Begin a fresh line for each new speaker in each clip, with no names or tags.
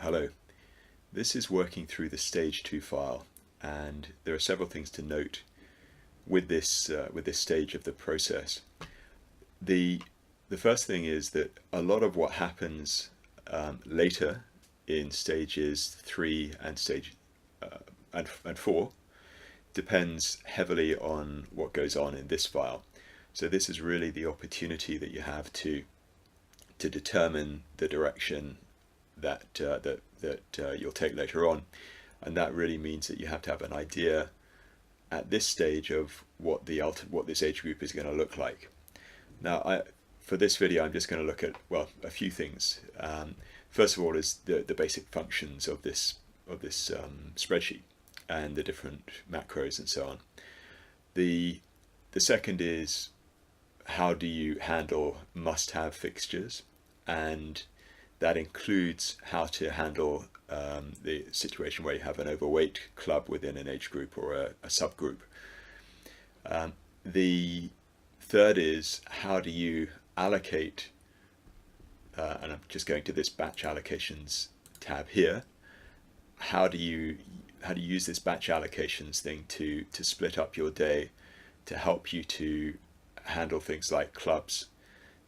Hello. This is working through the stage 2 file, and there are several things to note with this stage of the process. The first thing is that a lot of what happens later in stages 3 and and 4 depends heavily on what goes on in this file. So this is really the opportunity that you have to determine the direction that you'll take later on, and that really means that you have to have an idea at this stage of what this age group is going to look like. Now, for this video, I'm just going to look at a few things. First of all, is the basic functions of this spreadsheet and the different macros and so on. The second is how do you handle must-have fixtures, and that includes how to handle the situation where you have an overweight club within an age group or a subgroup. The third is how do you allocate, and I'm just going to this batch allocations tab here. How do you use this batch allocations thing to split up your day to help you to handle things like clubs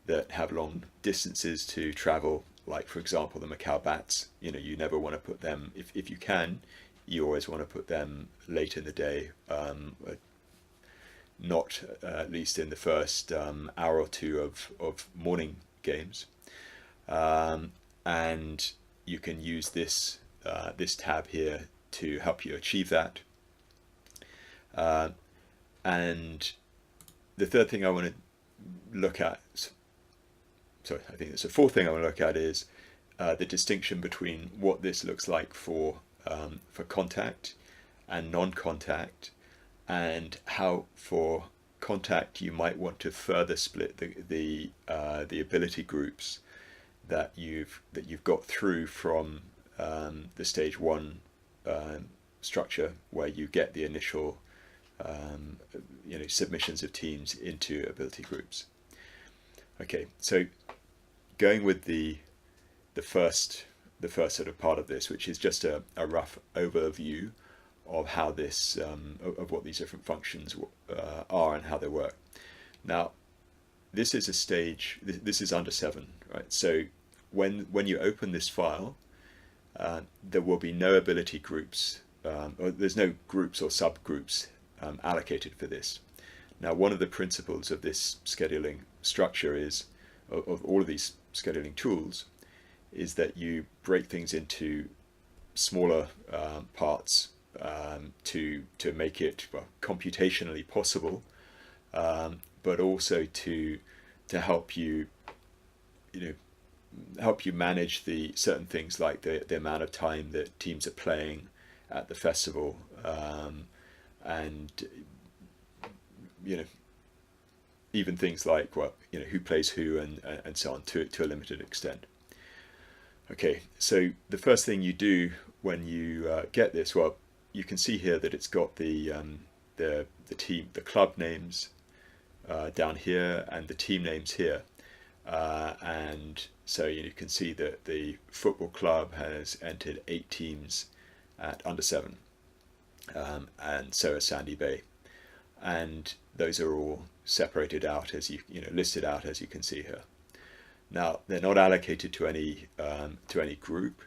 that have long distances to travel, like for example the Macau Bats. You never want to put them, if you can, you always want to put them late in the day, not at least in the first hour or two of morning games, and you can use this tab here to help you achieve that. And the third thing I want to look at, I think it's the fourth thing I want to look at, is the distinction between what this looks like for contact and non-contact, and how for contact you might want to further split the ability groups that you've got through from the stage 1 structure, where you get the initial submissions of teams into ability groups. Okay, so going with the first sort of part of this, which is just a rough overview of how this of what these different functions are and how they work. Now, this is a stage. This is under 7, right? So when you open this file, there will be no ability groups, or there's no groups or subgroups allocated for this. Now, one of the principles of this scheduling structure is, of all of these scheduling tools, is that you break things into smaller parts to make it computationally possible, but also to help you manage the certain things like the amount of time that teams are playing at the festival, and even things like who plays who and so on, to a limited extent. Okay, so the first thing you do when you get this, you can see here that it's got the club names down here and the team names here, and so you can see that the football club has entered 8 teams at under 7, and so has Sandy Bay, and those are all separated out as listed out as you can see here. Now, they're not allocated to any group.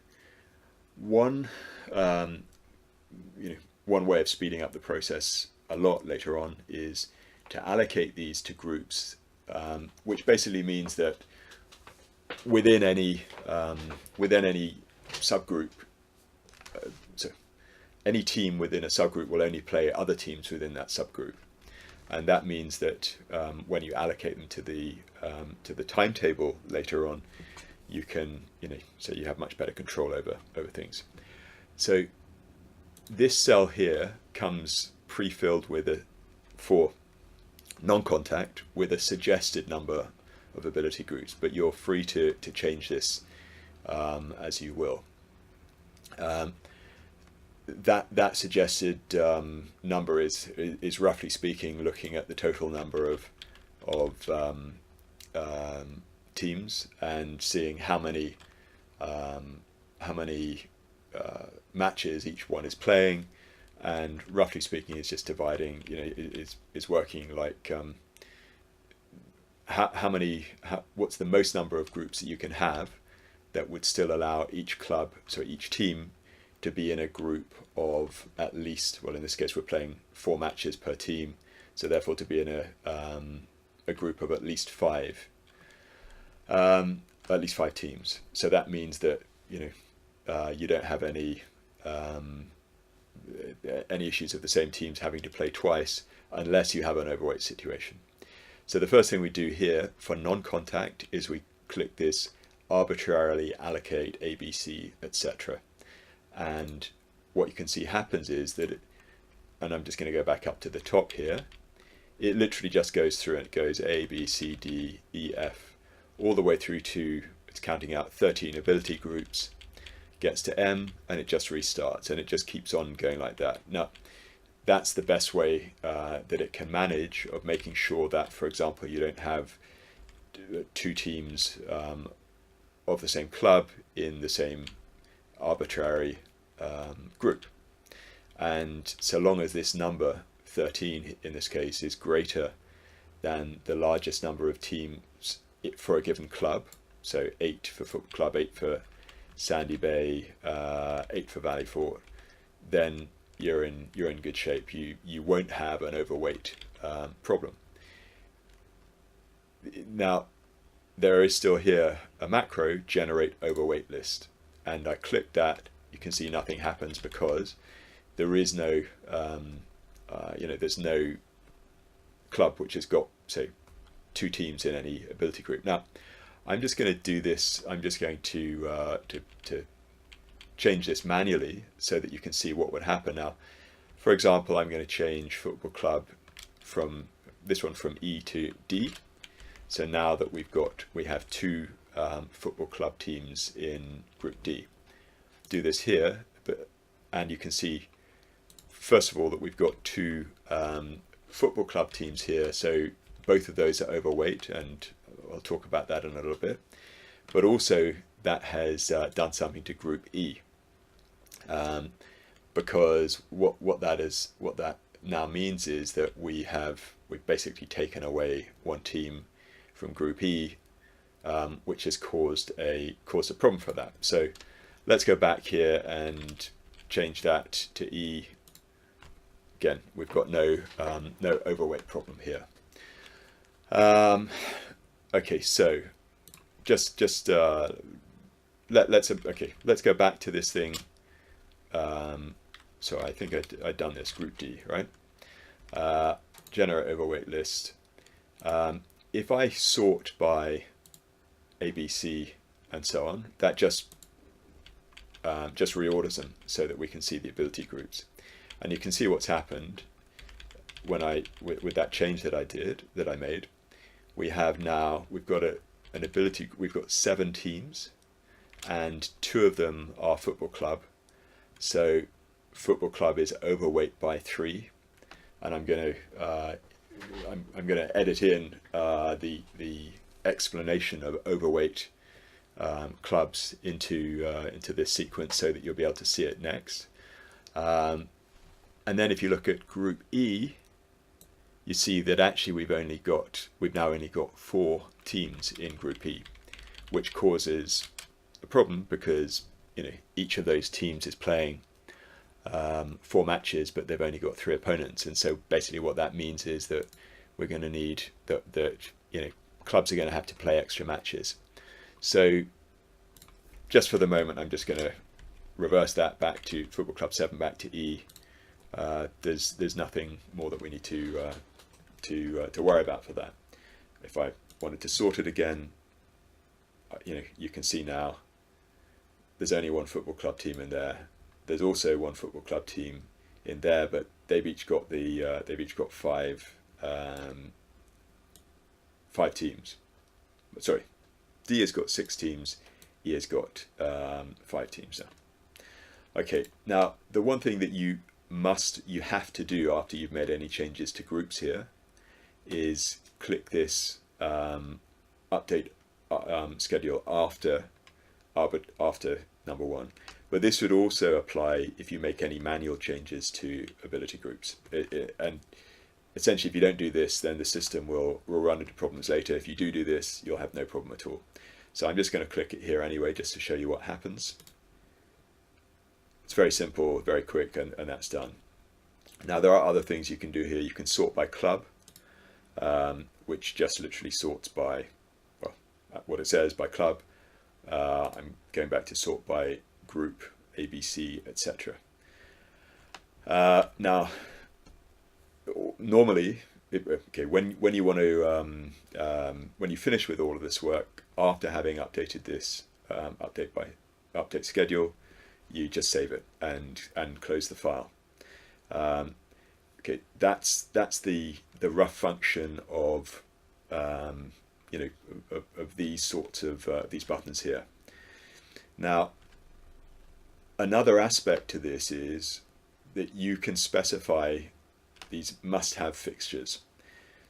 One way of speeding up the process a lot later on is to allocate these to groups, which basically means that within any subgroup, so any team within a subgroup will only play other teams within that subgroup, and that means that when you allocate them to the timetable later on, you can so you have much better control over things. So this cell here comes pre-filled for non-contact with a suggested number of ability groups, but you're free to change this as you will. That suggested number is roughly speaking looking at the total number of teams and seeing how many matches each one is playing, and roughly speaking, it's just dividing. It's working like what's the most number of groups that you can have that would still allow each club, so each team, to be in a group of at least, well, in this case we're playing 4 matches per team, so therefore to be in a group of at least 5 teams. So that means that you don't have any issues of the same teams having to play twice unless you have an overweight situation. So the first thing we do here for non-contact is we click this arbitrarily allocate ABC, etc. And what you can see happens is that, and I'm just going to go back up to the top here, it literally just goes through and it goes A, B, C, D, E, F, all the way through to, it's counting out 13 ability groups, gets to M, and it just restarts, and it just keeps on going like that. Now, that's the best way that it can manage of making sure that, for example, you don't have 2 teams of the same club in the same arbitrary group. And so long as this number, 13 in this case, is greater than the largest number of teams for a given club, so 8 for Football Club, 8 for Sandy Bay, 8 for Valley Fort, then you're in good shape. You won't have an overweight problem. Now, there is still here a macro, generate overweight list, and I click that. You can see nothing happens because there is no there's no club which has got, say, 2 teams in any ability group. Now, I'm just going to do this. I'm just going to change this manually so that you can see what would happen. Now, for example, I'm going to change Football Club from this one from E to D. So now that we have 2 Football Club teams in Group D. Do this here, and you can see, first of all, that we've got 2 Football Club teams here. So both of those are overweight, and I'll talk about that in a little bit. But also that has done something to Group E, because what that now means is that we've basically taken away 1 team from Group E, which has caused a problem for that. So let's go back here and change that to E. Again, we've got no overweight problem here. Okay, so let's go back to this thing. So I think I'd done this, Group D, right? Generate overweight list. If I sort by ABC and so on, that just reorders them so that we can see the ability groups. And you can see what's happened when with that change that I made. We've got an ability. We've got 7 teams, and 2 of them are Football Club. So Football Club is overweight by 3, and I'm going to edit in the explanation of overweight clubs into this sequence so that you'll be able to see it next. And then if you look at Group E, you see that actually we've now only got 4 teams in Group E, which causes a problem because each of those teams is playing 4 matches, but they've only got 3 opponents, and so basically what that means is that we're going to need that clubs are going to have to play extra matches. So just for the moment, I'm just going to reverse that back to Football Club 7 back to E. There's nothing more that we need to worry about for that. If I wanted to sort it again, you can see now there's only 1 Football Club team in there. There's also 1 Football Club team in there, but they've each got 5 teams. Sorry, D has got 6 teams. E has got 5 teams now. Okay, now the one thing that you have to do after you've made any changes to groups here is click this update schedule after number one. But this would also apply if you make any manual changes to ability groups. And essentially, if you don't do this, then the system will run into problems later. If you do this, you'll have no problem at all. So I'm just going to click it here anyway, just to show you what happens. It's very simple, very quick, and that's done. Now, there are other things you can do here. You can sort by club, which just literally sorts by, well, what it says, by club. I'm going back to sort by group, ABC, etc. Now, normally, when you want to, when you finish with all of this work, after having updated this update schedule, you just save it and close the file. Okay, that's the rough function of of these sorts of these buttons here. Now, another aspect to this is that you can specify these must-have fixtures.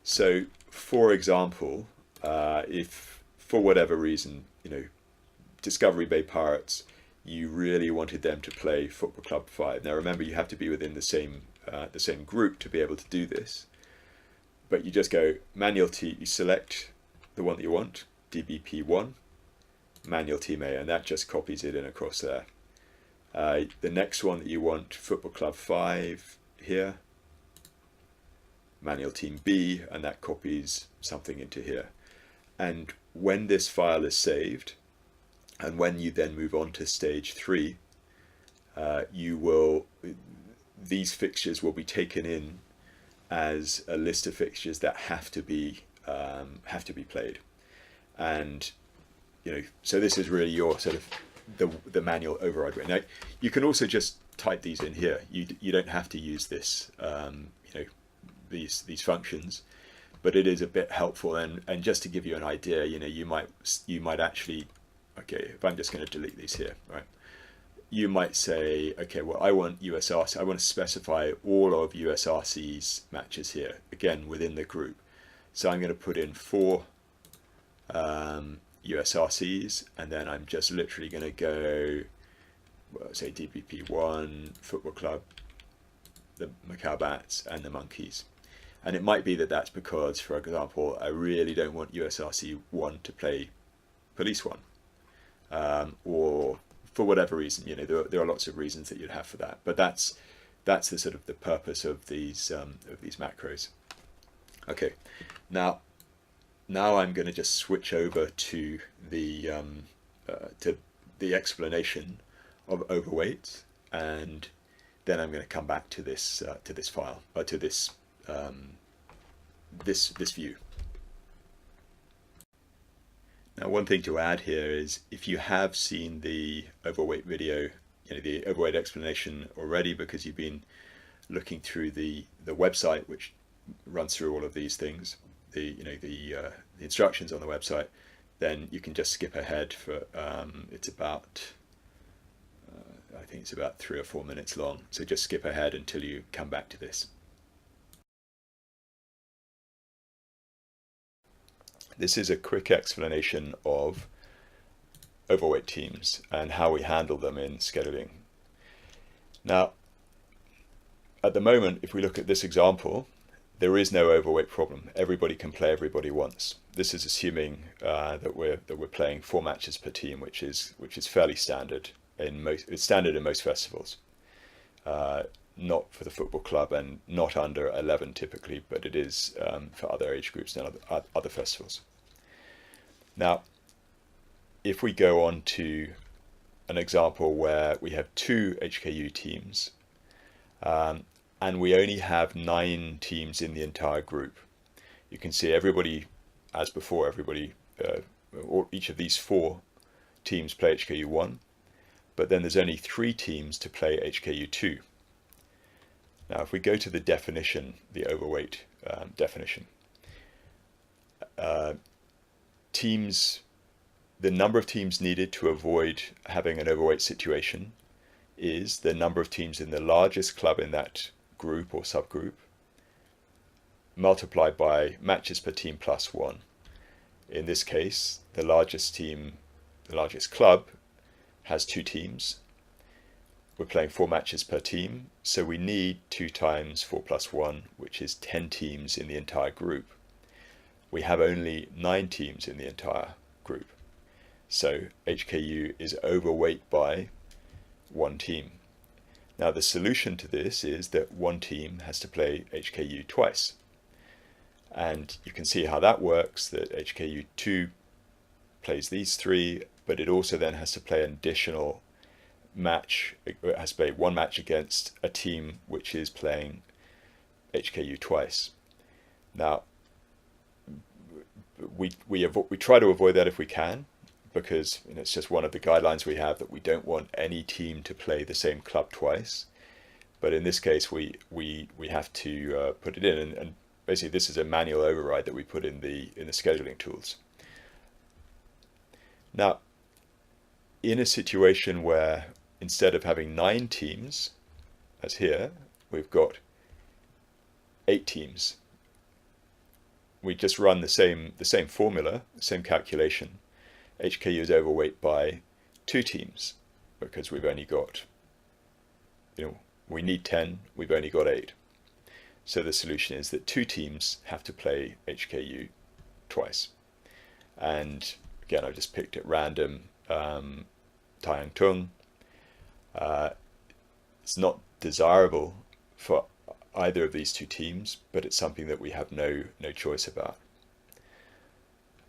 So, for example, if for whatever reason, Discovery Bay Pirates, you really wanted them to play Football Club 5. Now, remember, you have to be within the same group to be able to do this. But you just go manual T, you select the one that you want, DBP1, manual team A, and that just copies it in across there. The next one that you want, Football Club 5 here, manual team B, and that copies something into here. And when this file is saved, and when you then move on to stage 3, these fixtures will be taken in as a list of fixtures that have to be played. And so this is really your sort of the manual override way. Now, you can also just type these in here. You don't have to use this these functions, but it is a bit helpful. And just to give you an idea, you might actually, okay, if I'm just going to delete these here, right? You might say, okay, well, I want USRC. I want to specify all of USRC's matches here, again, within the group. So I'm going to put in 4 USRCs, and then I'm just literally going to go, well, say DBP1, Football Club, the Macau Bats, and the Monkeys. And it might be that that's because, for example, I really don't want USRC 1 to play Police 1, or for whatever reason, there are lots of reasons that you'd have for that. But that's the sort of the purpose of these macros. Okay, now I'm going to just switch over to the explanation of overweight, and then I'm going to come back to this file, to this view. Now, one thing to add here is, if you have seen the overweight video, the overweight explanation already, because you've been looking through the website, which runs through all of these things, the instructions on the website, then you can just skip ahead for it's about I think it's about 3 or 4 minutes long. So just skip ahead until you come back to this. This is a quick explanation of overweight teams and how we handle them in scheduling. Now, at the moment, if we look at this example, there is no overweight problem. Everybody can play everybody once. This is assuming that we're playing 4 matches per team, which is fairly standard in most festivals. Not for the football club and not under 11 typically, but it is for other age groups and other festivals. Now, if we go on to an example where we have 2 HKU teams, and we only have 9 teams in the entire group, you can see everybody, as before, each of these 4 teams play HKU 1, but then there's only 3 teams to play HKU 2. Now, if we go to the definition, the overweight definition, the number of teams needed to avoid having an overweight situation is the number of teams in the largest club in that group or subgroup multiplied by matches per team plus 1. In this case, the largest club has 2 teams. We're playing 4 matches per team, so we need 2 times 4 plus 1, which is 10 teams in the entire group. We have only 9 teams in the entire group, so HKU is overweight by 1 team. Now the solution to this is that 1 team has to play HKU twice. And you can see how that works, that HKU2 plays these 3, but it also then has to play an additional match. It has to play 1 match against a team which is playing HKU twice. Now, we try to avoid that if we can, because it's just one of the guidelines we have, that we don't want any team to play the same club twice. But in this case, we have to put it in, and basically this is a manual override that we put in the scheduling tools. Now, in a situation where instead of having 9 teams, as here, we've got 8 teams, we just run the same formula, the same calculation. HKU is overweight by 2 teams because we've only got, we need 10, we've only got 8. So the solution is that 2 teams have to play HKU twice. And again, I just picked at random Tayang Tung. It's not desirable for either of these 2 teams, but it's something that we have no choice about.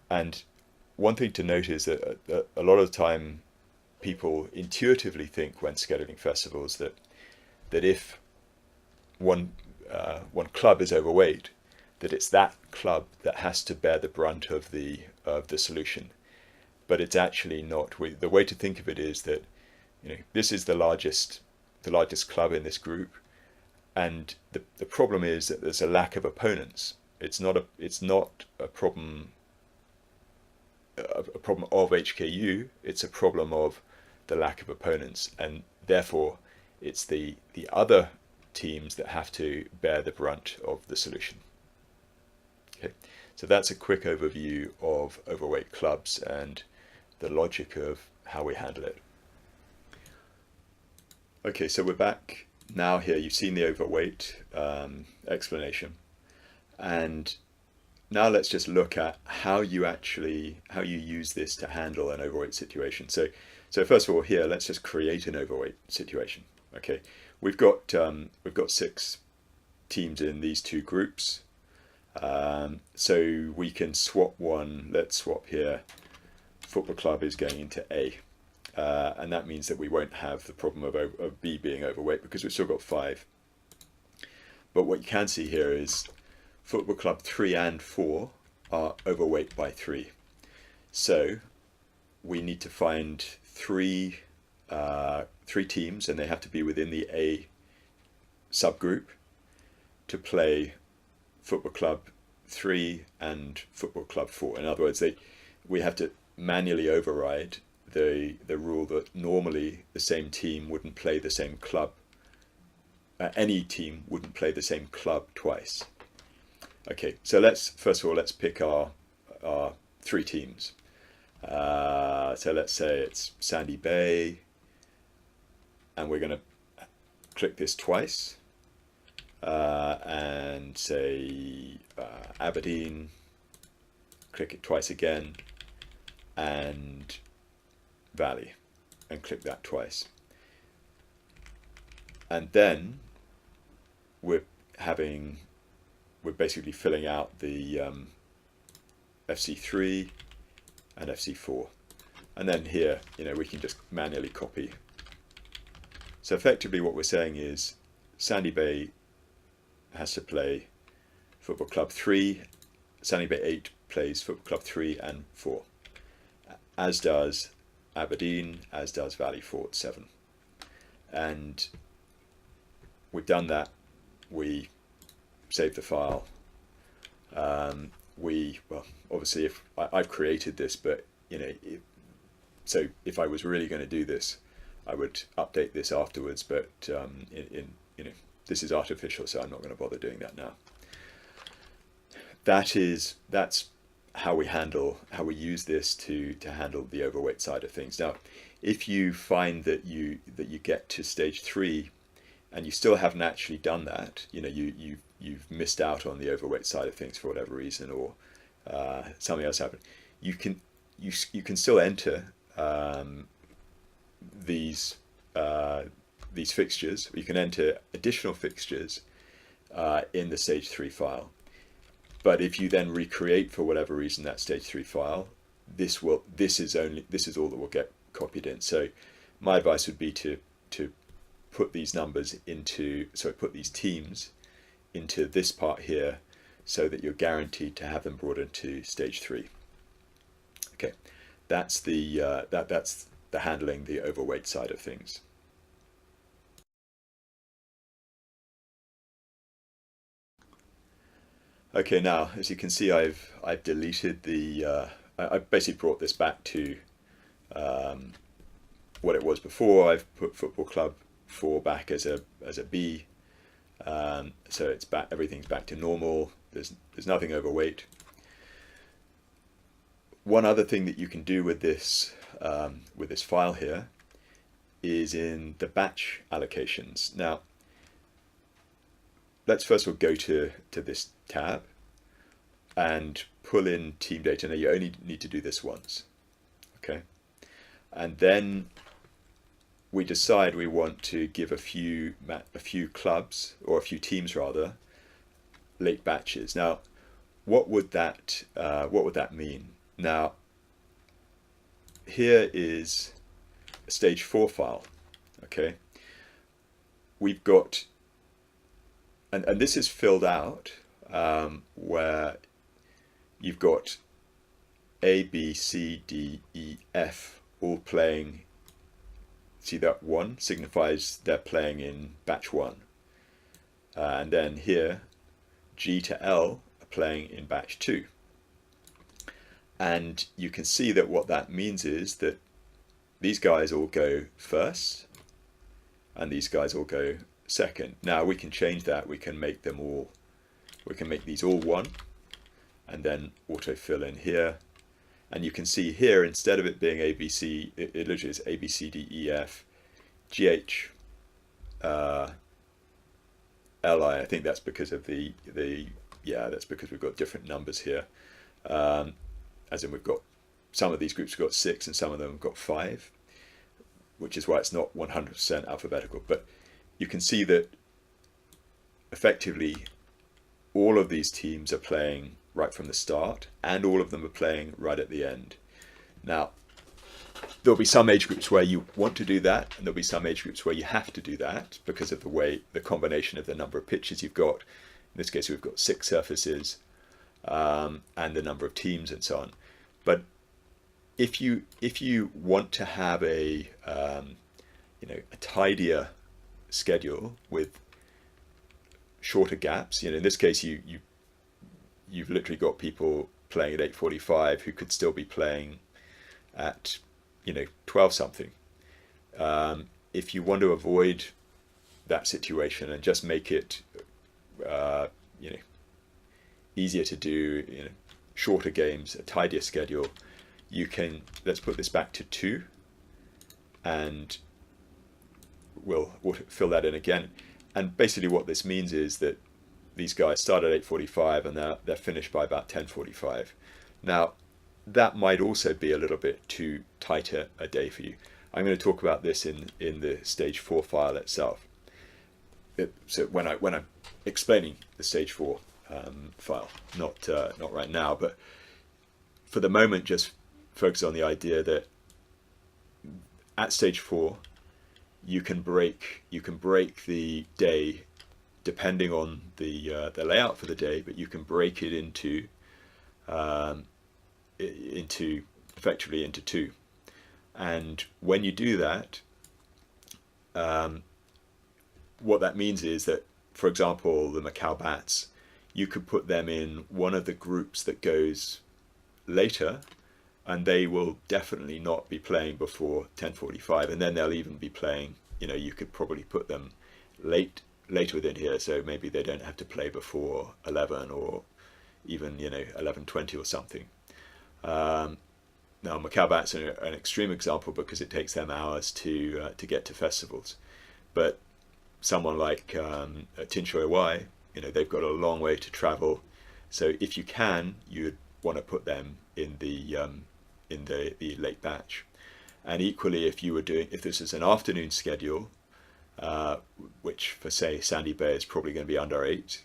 And one thing to note is that a lot of the time people intuitively think when scheduling festivals that if one club is overweight, that it's that club that has to bear the brunt of the solution. But it's actually not. The way to think of it is that this is the largest club in this group, and the problem is that there's a lack of opponents. It's not a problem of HKU. It's a problem of the lack of opponents, and therefore it's the other teams that have to bear the brunt of the solution. Okay, so that's a quick overview of overweight clubs and the logic of how we handle it. Okay, so we're back now here. You've seen the overweight explanation, and now let's just look at how you use this to handle an overweight situation. So first of all, here let's just create an overweight situation. Okay, we've got 6 teams in these 2 groups, so we can swap one. Let's swap here. Football club is going into A, and that means that we won't have the problem of B being overweight because we've still got 5. But what you can see here is football club 3 and 4 are overweight by 3. So we need to find 3 teams, and they have to be within the A subgroup, to play football club 3 and football club 4. In other words, we have to manually override the rule that normally the same team wouldn't play the same club. Any team wouldn't play the same club twice. Okay, so first of all let's pick our 3 teams. So let's say it's Sandy Bay, and we're going to click this twice, and say Aberdeen, click it twice again, and Valley, and click that twice. And then we're basically filling out the FC3 and FC4, and then here we can just manually copy. So effectively what we're saying is Sandy Bay has to play football club 3, Sandy Bay 8 plays football club 3 and 4, as does Aberdeen, as does Valley Fort 7. And we've done that. We save the file. Obviously if I've created this, but so if I was really going to do this, I would update this afterwards, but this is artificial, so I'm not going to bother doing that now. That's how we use this to handle the overweight side of things. Now, if you find that you get to stage 3 and you still haven't actually done that, you've missed out on the overweight side of things for whatever reason, or something else happened, you can still enter these fixtures. You can enter additional fixtures in the stage 3 file. But if you then recreate for whatever reason that stage 3 file, this is all that will get copied in. So my advice would be to put these put these teams into this part here, so that you're guaranteed to have them brought into stage 3. Okay, that's the handling the overweight side of things. Okay, now as you can see, I've deleted the I've basically brought this back to what it was before. I've put Football Club 4 back as a B, so it's back. Everything's back to normal. There's nothing overweight. One other thing that you can do with this file here is in the batch allocations. Now, let's first of all go to this tab and pull in team data. Now, you only need to do this once, okay? And then we decide we want to give a few clubs, or a few teams rather, late batches. Now, what would that mean? Now, here is a stage 4 file, okay? We've got, and this is filled out where you've got A, B, C, D, E, F all playing. See that 1 signifies they're playing in batch 1. And then here, G to L are playing in batch 2. And you can see that what that means is that these guys all go first and these guys all go second. Now we can change that. We can make these all 1 and then autofill in here. And you can see here, instead of it being ABC, it literally is A, B, C, D, E, F, G, H, L, I. I think that's because of that's because we've got different numbers here. As in, we've got some of these groups have got 6 and some of them have got 5, which is why it's not 100% alphabetical. But you can see that effectively all of these teams are playing right from the start, and all of them are playing right at the end. Now, there'll be some age groups where you want to do that, and there'll be some age groups where you have to do that because of the combination of the number of pitches you've got. In this case, we've got 6 surfaces, and the number of teams and so on. But if you want to have a tidier schedule with shorter gaps, in this case you've literally got people playing at 8:45 who could still be playing at 12 something. If you want to avoid that situation and just make it easier to do, shorter games, a tidier schedule, you can, let's put this back to 2 and we'll fill that in again. And basically what this means is that these guys start at 8:45 and they're finished by about 10:45. Now, that might also be a little bit too tight a day for you. I'm going to talk about this in the stage 4 file itself. So when I'm explaining the stage 4 file, not right now, but for the moment, just focus on the idea that at stage 4, you can break the day depending on the layout for the day, but you can break it into effectively into 2. And when you do that, what that means is that, for example, the Macau Bats, you could put them in one of the groups that goes later, and they will definitely not be playing before 10:45, and then they'll even be playing, you could probably put them later within here, so maybe they don't have to play before 11 or even 11:20 or something. Now Macau Bat's an extreme example because it takes them hours to get to festivals, but someone like Tin Shui Wai, they've got a long way to travel. So if you can, you'd want to put them in the late batch. And equally, if this is an afternoon schedule, which for say Sandy Bay is probably going to be under 8,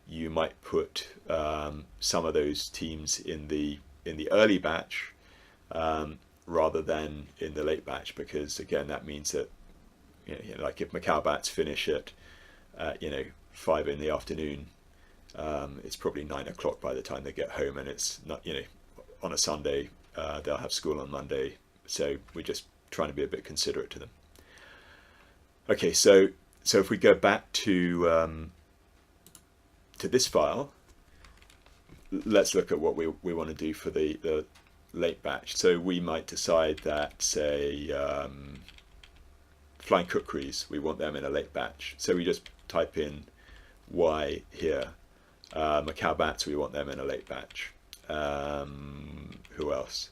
you might put some of those teams in the early batch rather than in the late batch, because again that means that like if Macau Bats finish at 5 in the afternoon, it's probably 9 o'clock by the time they get home, and it's not on a Sunday, they'll have school on Monday, so we're just trying to be a bit considerate to them. Okay, so if we go back to this file, let's look at what we want to do for the late batch. So we might decide that, say, flying kukris, we want them in a late batch. So we just type in Y here. Macau Bats, we want them in a late batch. Who else?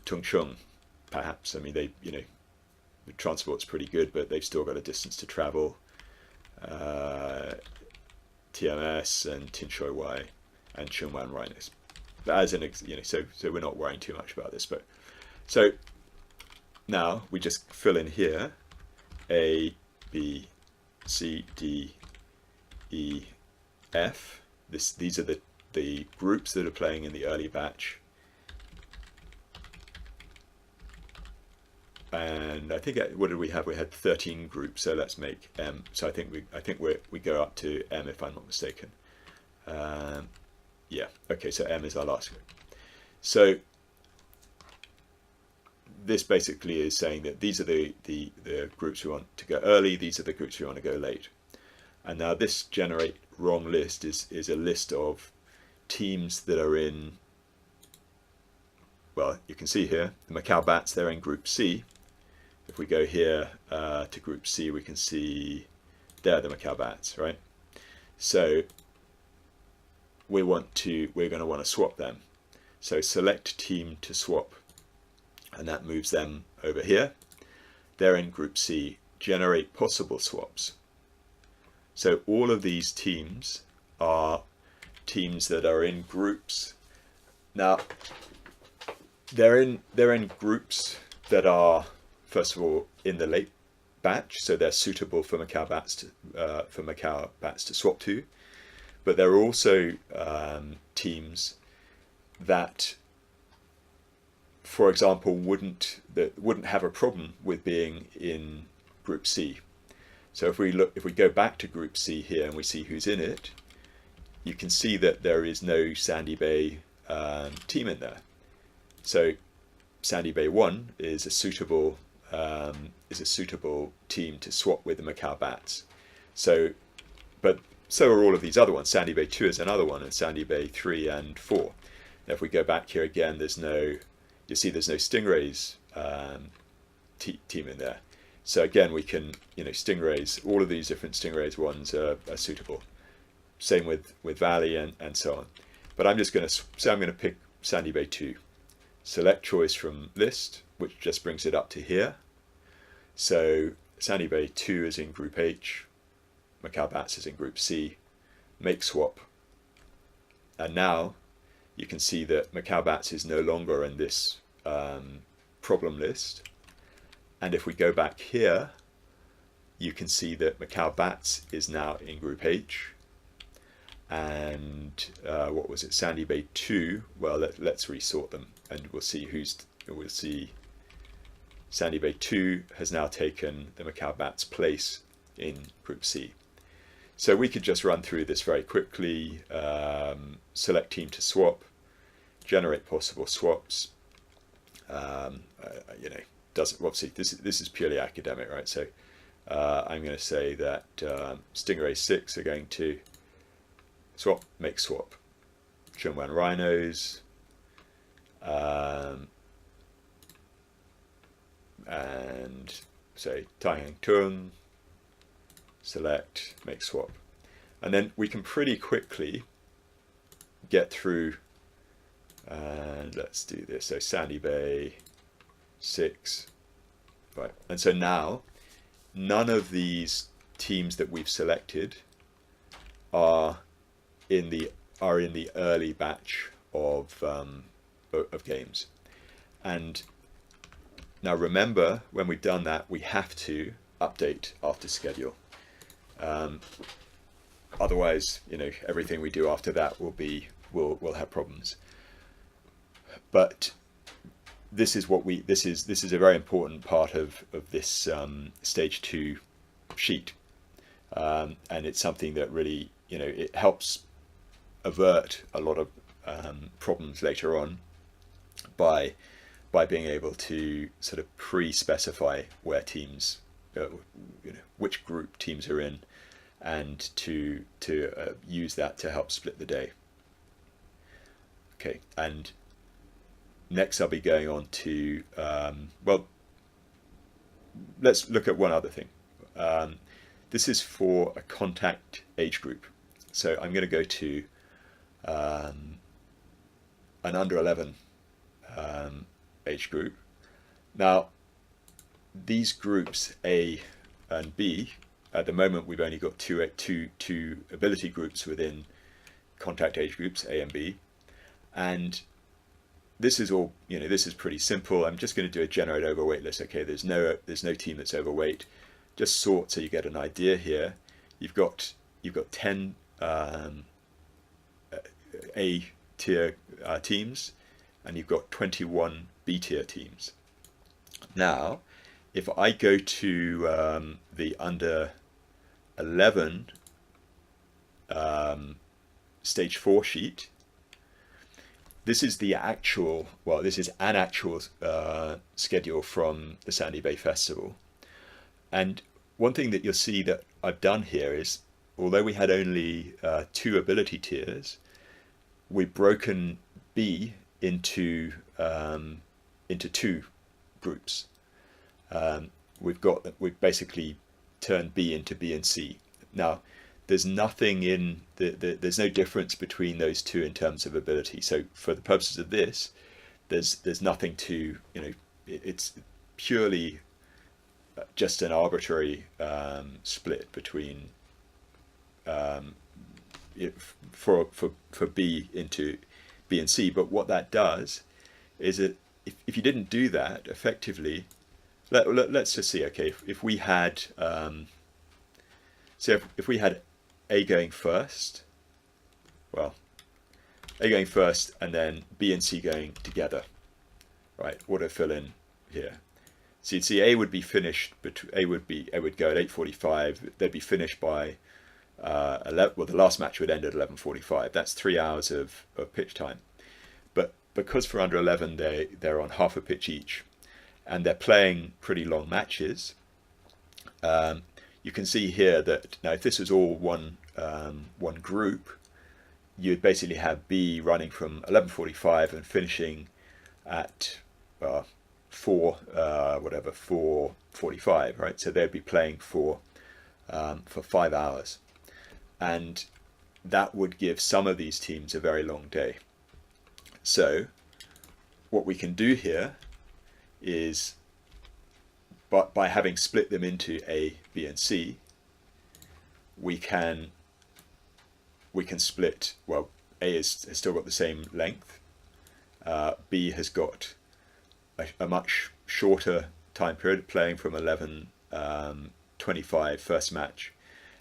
Tung Chung, perhaps. I mean, the transport's pretty good, but they've still got a distance to travel. TMS and Tin Shui Wai and Chunwan Rhinos. As an so we're not worrying too much about this, but so now we just fill in here A, B, C, D, E, F. These are the groups that are playing in the early batch. And I think, what did we have? We had 13 groups, so let's make M. So I think we go up to M if I'm not mistaken. Yeah, okay, so M is our last group. So this basically is saying that these are the groups we want to go early, these are the groups we want to go late. And now this generate wrong list is a list of teams that are in, well, you can see here, the Macau Bats, they're in Group C. If we go here to Group C, we can see they're the Macau Bats, right? So we're going to want to swap them. So select team to swap, and that moves them over here. They're in Group C. Generate possible swaps. So all of these teams are teams that are in groups. Now they're in groups that are, first of all, in the late batch, so they're suitable for Macau Bats to swap to. But there are also teams that, for example, wouldn't have a problem with being in Group C. So if we go back to Group C here and we see who's in it, you can see that there is no Sandy Bay team in there. So Sandy Bay 1 is a suitable team to swap with the Macau Bats. So are all of these other ones. Sandy Bay 2 is another one, and Sandy Bay 3 and 4. Now if we go back here again, there's no Stingrays team in there. So again, we can, Stingrays, all of these different Stingrays ones are suitable. Same with Valley and so on. But I'm just going to say I'm going to pick Sandy Bay 2. Select choice from list, which just brings it up to here. So Sandy Bay 2 is in Group H. Macau Bats is in Group C. Make swap. And now you can see that Macau Bats is no longer in this problem list. And if we go back here, you can see that Macau Bats is now in Group H. And what was it? Sandy Bay 2. Well, let's resort them, and we'll see Sandy Bay 2 has now taken the Macau Bats' place in Group C. So we could just run through this very quickly. Select team to swap, generate possible swaps. Doesn't, obviously this is purely academic, right? So I'm going to say that Stingray 6 are going to swap, make swap. Chunwan Rhinos, and say Taihang Tun, select, make swap. And then we can pretty quickly get through And let's do this. So Sandy Bay, 6. Right. And so now none of these teams that we've selected are in the early batch of games. And now remember, when we've done that, we have to update after schedule. Otherwise, everything we do after that will have problems. But this is a very important part of this stage 2 sheet, and it's something that really it helps avert a lot of problems later on by being able to sort of pre-specify where teams, which group teams are in, and to use that to help split the day. Okay, and next I'll be going on to, let's look at one other thing. This is for a contact age group. So I'm going to go to an under 11 age group. Now, these groups A and B, at the moment we've only got two ability groups within contact age groups, A and B. And this is all, this is pretty simple. I'm just going to do a generate overweight list. Okay, there's no team that's overweight. Just sort so you get an idea here. You've got 10 A tier teams, and you've got 21 B tier teams. Now, if I go to the under 11 stage 4 sheet, this is an actual schedule from the Sandy Bay Festival. And one thing that you'll see that I've done here is, although we had only 2 ability tiers, we've broken B into 2 groups. We've basically turned B into B and C. Now, there's nothing in there's no difference between those two in terms of ability. So for the purposes of this, there's nothing to, it's purely just an arbitrary split between for B into B and C. But what that does is that if you didn't do that effectively, let's just see. Okay, if we had if we had A going first, A going first and then B and C going together, right? What do I fill in here? So you'd see A would be finished, A would go at 8:45. They'd be finished by 11. Well, the last match would end at 11:45. That's 3 hours of pitch time. But because for under 11 they're on half a pitch each, and they're playing pretty long matches, you can see here that now if this was all one group, you'd basically have B running from 11:45 and finishing at 4:45, right? So they'd be playing for 5 hours, and that would give some of these teams a very long day. So what we can do here is, by having split them into A, B, and C, we can split. Well, A has still got the same length. B has got a much shorter time period, playing from 11:25 first match.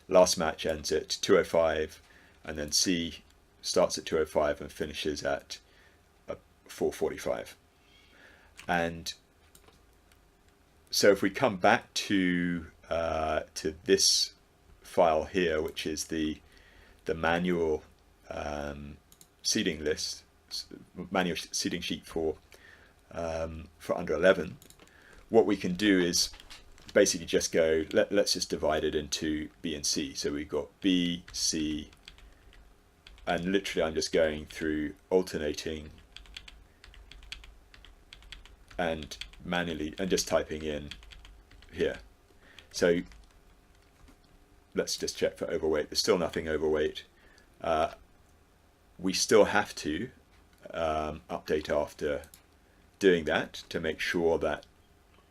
Last match ends at 2:05, and then C starts at 2:05 and finishes at 4:45. And so if we come back to this file here, which is the manual seeding list, manual seeding sheet for under 11, what we can do is basically just go, let's just divide it into B and C. So we've got B, C, and literally I'm just going through alternating and manually and just typing in here. So let's just check for overweight. There's still nothing overweight. We still have to update after doing that to make sure that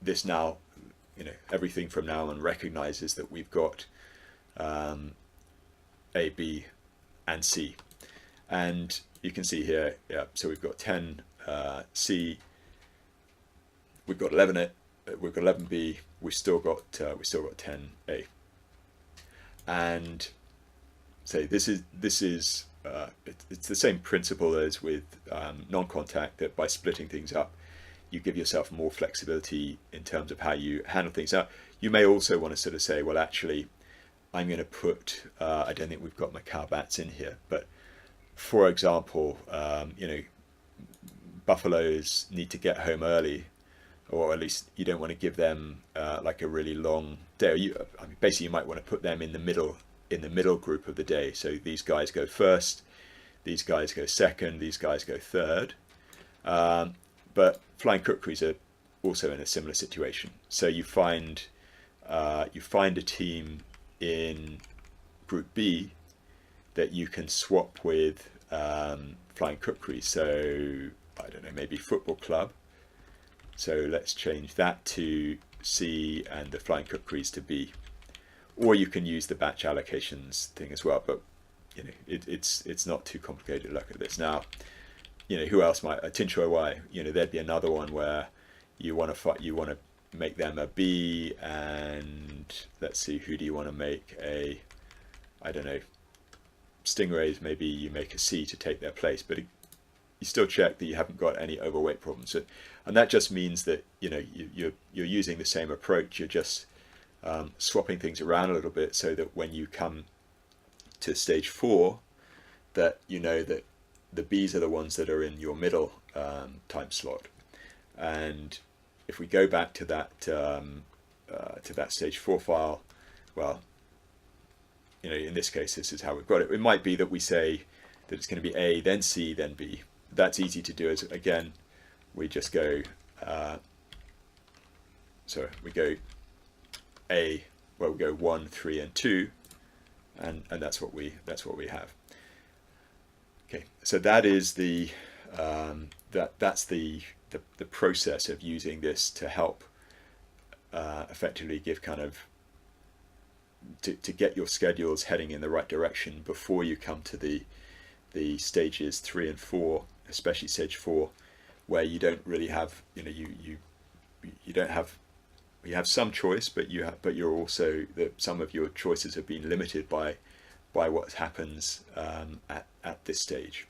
this now, everything from now on recognizes that we've got A, B, and C. And you can see here, so we've got 10 C, we've got 11 we've got 11B, we've still got 10A. And say this is it's the same principle as with non-contact, that by splitting things up, you give yourself more flexibility in terms of how you handle things. Now, you may also want to sort of say, well, actually, I'm going to put, I don't think we've got Macau bats in here, but for example, buffaloes need to get home early, or at least you don't want to give them like a really long day. Basically, you might want to put them in the middle group of the day. So these guys go first, these guys go second, these guys go third. But flying kukris are also in a similar situation. So you find a team in Group B that you can swap with flying kukris. So I don't know, maybe football club. So let's change that to C and the flying kukris to B. Or you can use the batch allocations thing as well. But it's not too complicated. Look at this now. Who else might Tincho Y? There'd be another one where you want to make them a B, and let's see, who do you want to make a, I don't know, stingrays? Maybe you make a C to take their place, but you still check that you haven't got any overweight problems. So, and that just means that you're using the same approach. You're just swapping things around a little bit, so that when you come to stage 4, that that the Bs are the ones that are in your middle time slot. And if we go back to that stage 4 file, well, in this case, this is how we've got it. It might be that we say that it's going to be A, then C, then B. That's easy to do. As again, we just go. So we go A. Well, we go 1, 3, and 2, and that's what we have. Okay, so that is that's the process of using this to help effectively give kind of to get your schedules heading in the right direction before you come to the stages 3 and 4, especially stage 4, where you don't really have you have some choice, but you're also some of your choices have been limited by what happens at this stage.